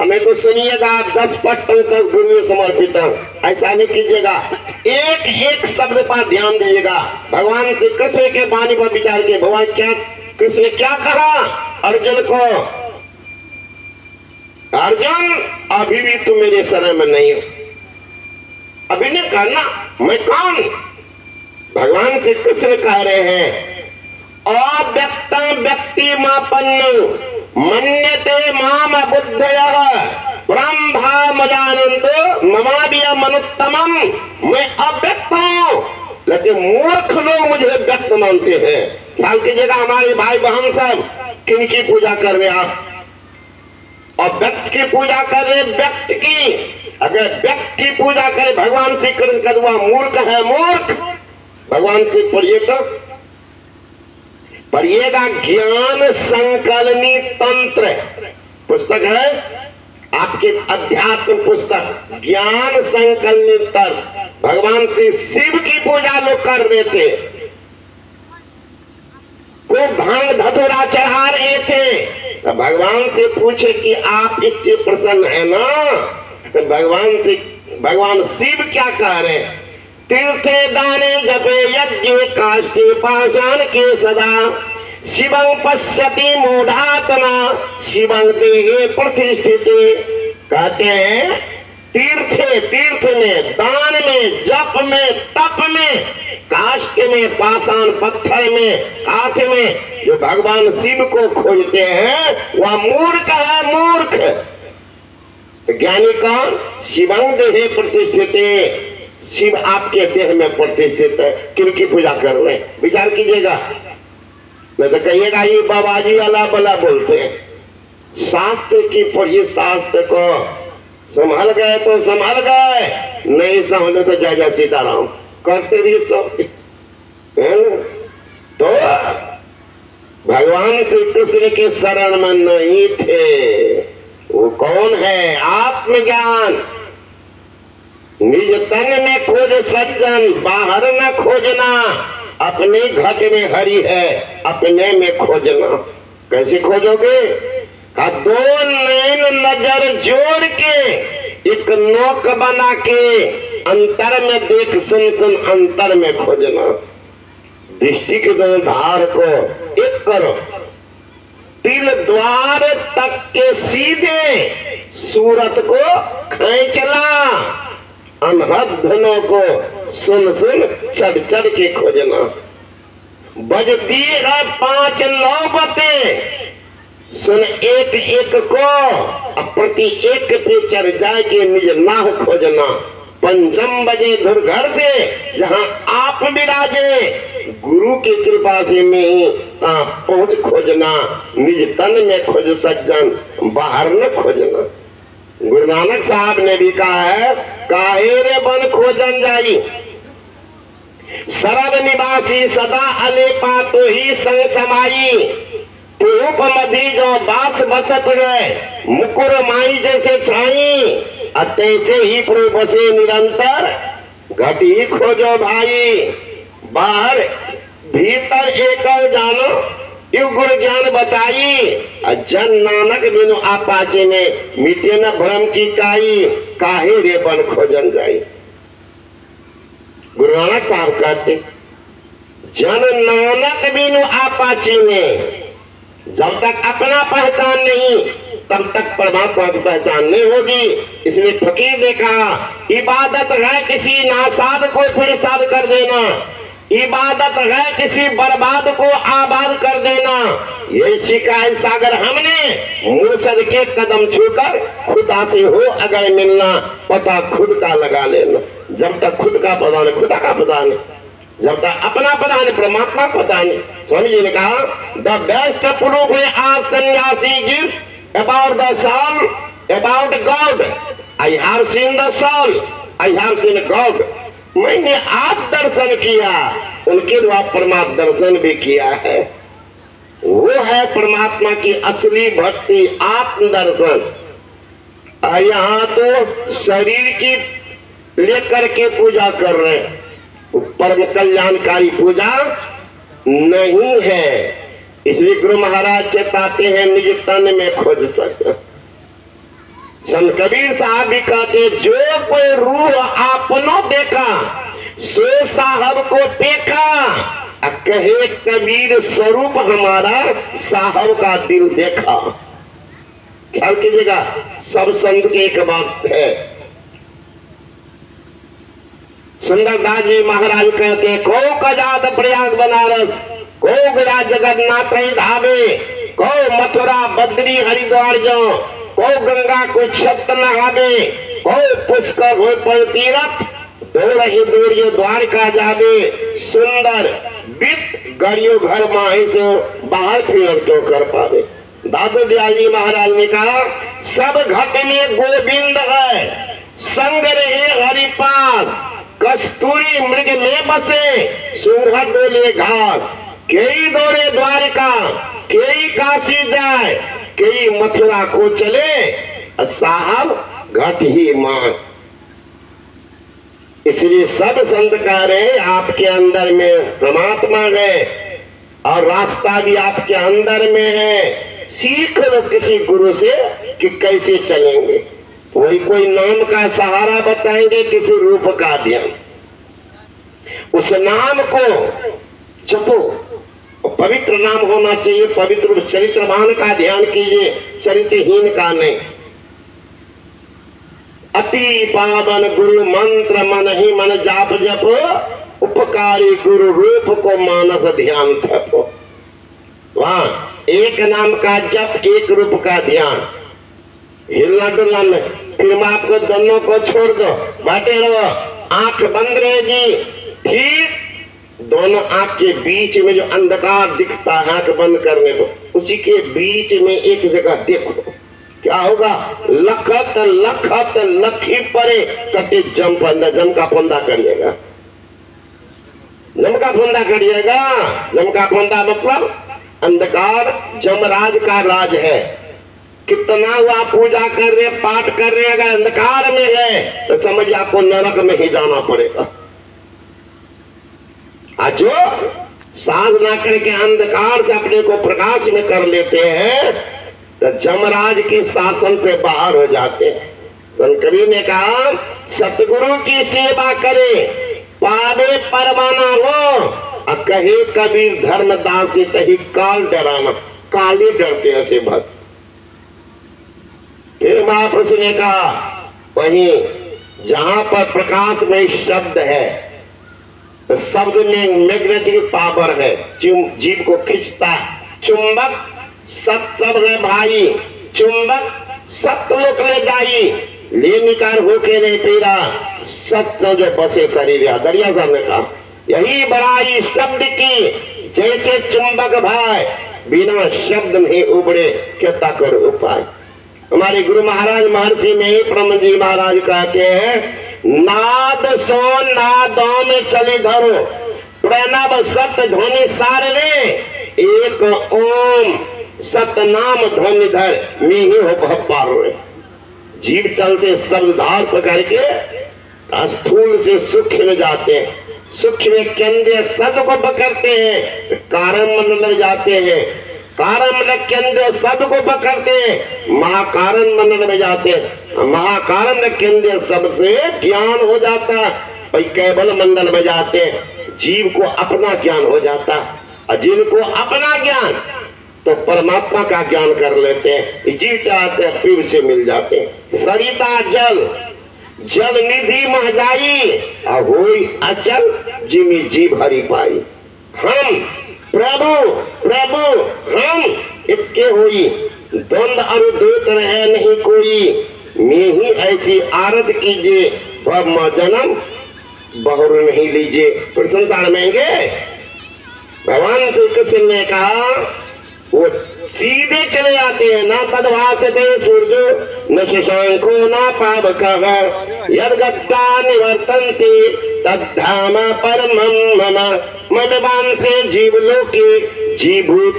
हमें तो सुनिएगा, आप 10 पट्टों तक गुरु समर्पित हूं, ऐसा नहीं कीजिएगा। एक एक शब्द पर ध्यान दीजिएगा। भगवान श्री कृष्ण के वाणी पर विचार किए। भगवान क्या, कृष्ण ने क्या कहा अर्जुन को? अर्जुन अभी भी तुम मेरे शरण में नहीं हो। अभी नहीं करना, मैं कौन? भगवान श्री कृष्ण कह रहे हैं अव्यक्तं व्यक्तिमापन्नं मन्यते माम बुद्धयः ब्रह्मभामजानन्तो ममाव्यमनुत्तमम्। मैं अव्यक्त हूं, लेकिन मूर्ख लोग मुझे व्यक्त मानते हैं। ख्याल कीजिएगा, हमारे भाई बहन सब किनकी पूजा कर रहे? आप अव्यक्त की पूजा कर रहे, व्यक्त की। अगर व्यक्त की पूजा करे भगवान श्री कृष्ण का, वह मूर्ख है, मूर्ख। भगवान से पढ़िए तो पढ़िएगा, ज्ञान संकलनी तंत्र पुस्तक है आपके, अध्यात्म पुस्तक, ज्ञान संकलनी तंत्र। भगवान श्री शिव की पूजा लोग कर रहे थे, को भांग धतूरा चढ़ा रहे थे। तो भगवान से पूछे कि आप इससे प्रसन्न है ना? तो भगवान शिव क्या कह रहे? तीर्थे दाने जपे यज्ञ काष्ठे पाषाण के सदा शिवं पश्यति मूढ़ात्मा शिवं देहे प्रतिष्ठिते। कहते हैं तीर्थ में, दान में, जप में, तप में, काष्ठ में, पाषाण पत्थर में, काठ में जो भगवान शिव को खोजते हैं वह मूर्ख है, मूर्ख। ज्ञानी कौन? शिवं देहे प्रतिष्ठिते, शिव आपके देह में प्रतिष्ठित है। किनकी पूजा कर रहे हैं? विचार कीजिएगा, नहीं तो कहिएगा ये बाबाजी अला बला बोलते हैं। शास्त्र की पढ़िए, शास्त्र को संभाल गए तो संभाल गए, नहीं संभाले तो जय जय सीताराम करते रहिए सब। तो भगवान श्री कृष्ण के शरण में नहीं थे। वो कौन है? आत्मज्ञान। निज तन में खोज सज्जन, बाहर न खोजना। अपने घट में हरि है, अपने में खोजना। कैसे खोजोगे? दो नैन नजर जोड़ के एक नोक बना के अंतर में देख सुन सुन अंतर में खोजना। दृष्टि के दो धार को एक करो, तिल द्वार तक के सीधे सूरत को खींचला। अनहद्धनों को सुन सुन चढ़ चढ़ के खोजना। बजती है 5 नौबतें, सुन एक एक को, प्रति एक पे चढ़ जाए के निज नाह खोजना। पंचम बजे धुरघर से जहां आप विराजे, गुरु की कृपा से नहीं पहुंच खोजना। निज तन में खोज सज्जन, बाहर न खोजना। गुरु नानक साहब ने भी कहा है, काहे रे बन खोजन जाई, सरद निवासी सदा अले पातो ही संग समाई। पूप मधी जो बास बसत गए, मुकुर माई जैसे छाई। तैसे ही प्रभु बसे निरंतर, घटी खोजो भाई। बाहर भीतर एक जानो, यु गुरु ज्ञान बताई। जन नानक बिनु आपाचे ने, मिटे न भ्रम की काई। काहे रे बन खोजन जाई। गुरु नानक साहब कहते, जन नानक बिनु आपाचे ने, जब तक अपना पहचान नहीं तब तक परमात्मा की पहचान नहीं होगी। इसलिए फकीर ने कहा, इबादत है किसी नासाद को फिर साध कर देना, इबादत है किसी बर्बाद को आबाद कर देना। ये शिकायत सागर हमने मुर्शद के कदम छूकर खुदा से हो अगर मिलना, पता खुद का लगा लेना। जब तक खुद का पता नहीं, खुदा का पता नहीं, जब तक अपना पता नहीं, परमात्मा पता नहीं। स्वामी जी ने कहा, the best proof are sannyasi give about the soul, about God. I have seen the soul, I have seen God. मैंने आप दर्शन किया, उनके द्वारा परमात्मा दर्शन भी किया है। वो है परमात्मा की असली भक्ति, आत्म दर्शन। यहाँ तो शरीर की लेकर के पूजा कर रहे हैं, परम कल्याणकारी पूजा नहीं है। इसलिए गुरु महाराज चेताते हैं, निज तन में खोज सकते। संत कबीर साहब भी कहते, जो कोई रूह आपनो देखा सो साहब को देखा। कहे कबीर स्वरूप हमारा साहब का दिल देखा। ख्याल कीजिएगा, सब संत की एक बात है। सुंदरदास जी महाराज कहते, को कजात प्रयाग बनारस, को गया जगन्नाथ धावे, को मथुरा बद्री हरिद्वार जो, को गंगा को छत नहावे, को पुष्कर हो पर तीरथ, दौड़ ही दौड़ियो द्वारका जावे। सुंदर बित गरियो घर माहे से बाहर फिर क्यों कर पावे। दादू दयाल जी महाराज ने कहा, सब घट में गोविंद है, संग रहे हरि पास, कस्तूरी मृग में बसे, सुंघा डोले घास। कई दौड़े द्वारका, कई काशी जाए, कई मथुरा को चले, साहब घट ही मान। इसलिए सब संत कह रहे, आपके अंदर में परमात्मा है और रास्ता भी आपके अंदर में है। सीख लो किसी गुरु से कि कैसे चलेंगे। वही कोई नाम का सहारा बताएंगे, किसी रूप का ध्यान। उस नाम को जपो, पवित्र नाम होना चाहिए, पवित्र चरित्रवान का ध्यान कीजिए, चरित्रहीन का नहीं। अति पावन गुरु मंत्र मन ही मन जाप जप, उपकारी गुरु रूप को मानस ध्यान थपो। वहां एक नाम का जप, एक रूप का ध्यान। हिलना डुलना नहीं। फिर मैं आपको दोनों को छोड़ दो, बैठे रहो, आंख बंद रहेगी। ठीक दोनों आंख के बीच में जो अंधकार दिखता है, आंख बंद करने को, उसी के बीच में एक जगह देखो, क्या होगा। लखत लखत लखी परे कटे जम फंदा, जम का फंदा करिएगा, जम का फंदा करिएगा। जम का फंदा मतलब अंधकार जमराज का राज है। कितना हुआ पूजा कर रहे, पाठ कर रहे, अगर अंधकार में है तो समझिए आपको नरक में ही जाना पड़ेगा। जो साधना करके अंधकार से अपने को प्रकाश में कर लेते हैं तो जमराज के शासन से बाहर हो जाते हैं। संत कबीर ने कहा, सतगुरु की सेवा करे पावे परवाना हो, और कहे कबीर धर्मदास तही काल डराना। काले डरते ऐसे भक्त। फिर महापुरुष ने कहा, वहीं जहां पर प्रकाश में शब्द है, तो शब्द में मैग्नेटिक पावर है, जीव को खींचता है। चुंबक सत सब है भाई, चुंबक सत्य लोक ले जाई, ले निकार होके नहीं पीरा, सत्य जो बसे शरीर। दरिया साहब ने कहा, यही बड़ाई शब्द की, जैसे चुंबक भाई बिना शब्द नहीं उबड़े, क्या करो उपाय। हमारे गुरु महाराज महर्षि में ही ब्रह्म जी महाराज कहते हैं, नाद सो नादों में चली धरो, प्रणव सत्य ध्वनि सार रे, एक ओम सतनाम ध्वनि धर, में ही हो भपार रे। जीव चलते शब्द धार पकड़ के स्थूल से सूक्ष्म में जाते हैं, सूक्ष्म केंद्रीय शब्द को पकड़ते हैं, कारण मंडल में जाते हैं, कारण मंडल केंद्रीय शब्द को पकड़ते हैं, महाकारण मंडल में जाते हैं, महाकारण केंद्रीय शब्द से ज्ञान हो जाता है, भाई केवल मंडल में जाते हैं, जीव को अपना ज्ञान हो जाता है। और जिनको अपना ज्ञान तो परमात्मा का ज्ञान कर लेते हैं, जीव चाहते हैं पीर से मिल जाते हैं। सरिता जल, जल निधि मह जाई, और होई अचल, जिमी जीव हरि पाई। हम प्रभु प्रभु हम इक्के हुई, द्वंद और द्वैत रहे नहीं कोई, मैं ही ऐसी आरत कीजिए, ब्रह्म जन्म बहुर नहीं लीजिए। फिर संसार में गए, भगवान श्री कृष्ण ने कहा, वो सीधे चले आते हैं। ना तद्भासते सूर्य न शशांको न पावकः, यद्गत्वा निवर्तन्ते तद्धाम परमं मम। मम से जीव लोके जीभूत